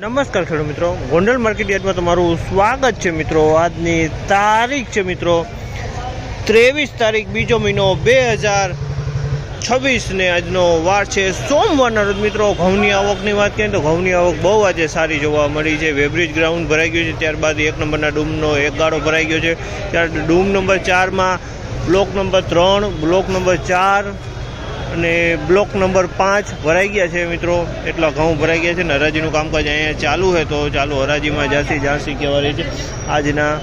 નમસ્કાર ખેડૂત મિત્રો, ગોંડલ માર્કેટ યાર્ડમાં તમારું સ્વાગત છે મિત્રો। આજની તારીખ છે મિત્રો 23 તારીખ બીજો મહિનો 2026 ને આજનો વાર છે સોમવારના રોજ મિત્રો। ઘઉંની આવકની વાત કરીએ તો ઘઉંની આવક બહુ આજે સારી જોવા મળી છે। વેબ્રિજ ગ્રાઉન્ડ ભરાઈ ગયું છે, ત્યારબાદ 1 નંબરના ડૂમનો એક ગાળો ભરાઈ ગયો છે। ત્યારે ડૂમ નંબર 4માં બ્લોક નંબર 3, બ્લોક નંબર 4 અને બ્લોક નંબર 5 ભરાઈ ગયા છે મિત્રો। એટલા ઘઉં ભરાઈ ગયા છે ને હરાજીનું કામકાજ અહીંયા ચાલુ છે। તો ચાલો હરાજીમાં જાણસી કહેવા રહી છે આજના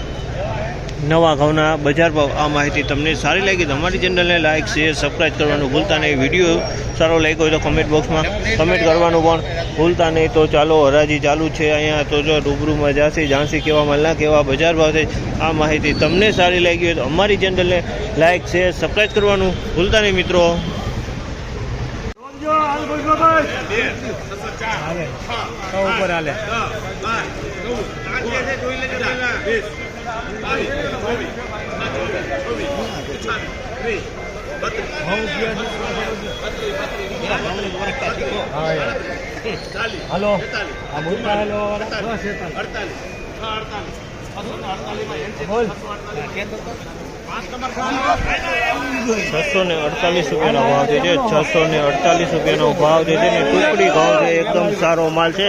નવા ઘઉંના બજાર ભાવ। આ માહિતી તમને સારી લાગી તો અમારી ચેનલને લાઇક, શેર, સબસ્ક્રાઈબ કરવાનું ભૂલતા નહીં। વિડીયો સારો લાગ્યો હોય તો કમેન્ટ બોક્સમાં કમેન્ટ કરવાનું પણ ભૂલતા નહીં। તો ચાલો હરાજી ચાલુ છે અહીંયા। તો જો રૂબરૂમાં જાણસી કેવા માલના કેવા બજાર ભાવ છે। આ માહિતી તમને સારી લાગી હોય તો અમારી ચેનલને લાઇક, શેર, સબસ્ક્રાઈબ કરવાનું ભૂલતા નહીં મિત્રો। ઉપર હાલે 648 રૂપિયાનો ભાવ છે। 648 રૂપિયાનો ભાવ છે ને ટુકડી ઘઉં છે, એકદમ સારો માલ છે।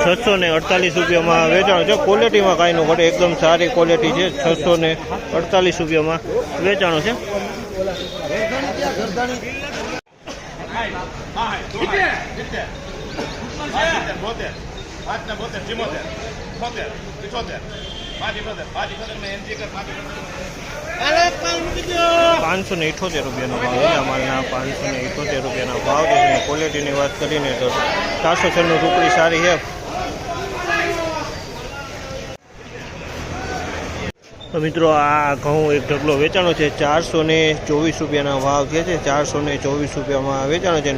648 રૂપિયામાં વેચાણ છે। ક્વોલિટીમાં કાંઈ ન ઘટે, એકદમ સારી ક્વોલિટી છે। 648 રૂપિયામાં વેચાણો છે। ₹578 રૂપિયાનો ભાવ છે અમારના। ₹578 રૂપિયાના ભાવ છે। ક્વોલિટીની વાત કરીને તો 496 ટુકડી સારી છે। તો મિત્રો આ ઘઉં એક ઢગલો વેચાણો છે। 424 રૂપિયાના ભાવ છે। 424 રૂપિયામાં વેચાણો છે।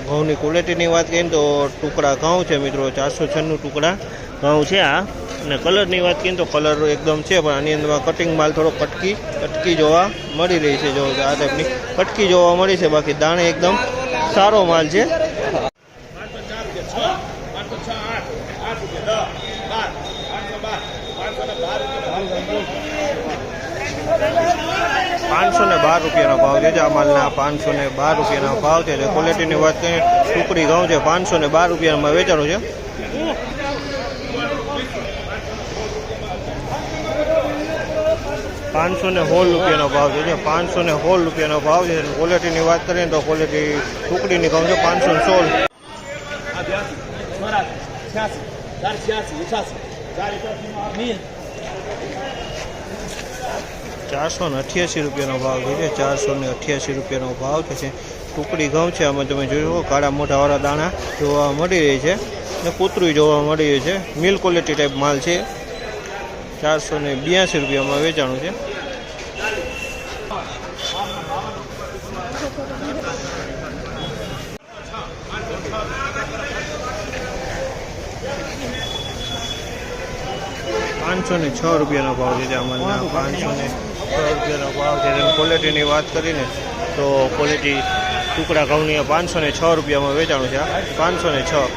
ઘઉંની ક્વોલિટીની વાત કરીએ તો ટુકડા ઘઉં છે મિત્રો। 496 ટુકડા ઘઉં છે આ। અને કલરની વાત કરીએ તો કલર એકદમ છે, પણ આની અંદરમાં કટિંગ માલ થોડો કટકી જોવા મળી રહી છે। જો આ ટાઈપની કટકી જોવા મળી છે, બાકી દાણે એકદમ સારો માલ છે। 512 રૂપિયાનો ભાવ છે આ માલના। 512 રૂપિયાનો ભાવ છે। ક્વોલિટીની વાત કરીએ ટુકડી ઘઉં છે, 512 રૂપિયામાં વેચાણું છે। ₹516 રૂપિયાનો ભાવ છે। 516 રૂપિયાનો ભાવ છે। ક્વોલિટીની વાત કરીએ તો ક્વોલિટી ટુકડીની ઘઉં છે। 516 488 રૂપિયાનો ભાવ છે। 488 રૂપિયાનો ભાવ છે। ટુકડી ઘઉં છે, આમાં તમે જોયું કાળા મોઢાવાળા દાણા જોવા મળી રહી છે ને પૂતરું જોવા મળી રહી છે। મિલ ક્વોલિટી ટાઈપ માલ છે। 482 રૂપિયામાં વેચાણું છે। ₹506 રૂપિયાનો ભાવ છે અમારના। 506 રૂપિયાનો ભાવ છે। ક્વોલિટીની વાત કરીને તો ક્વોલિટી ટુકડા ઘઉંની 506 રૂપિયામાં વેચાણું છે। 506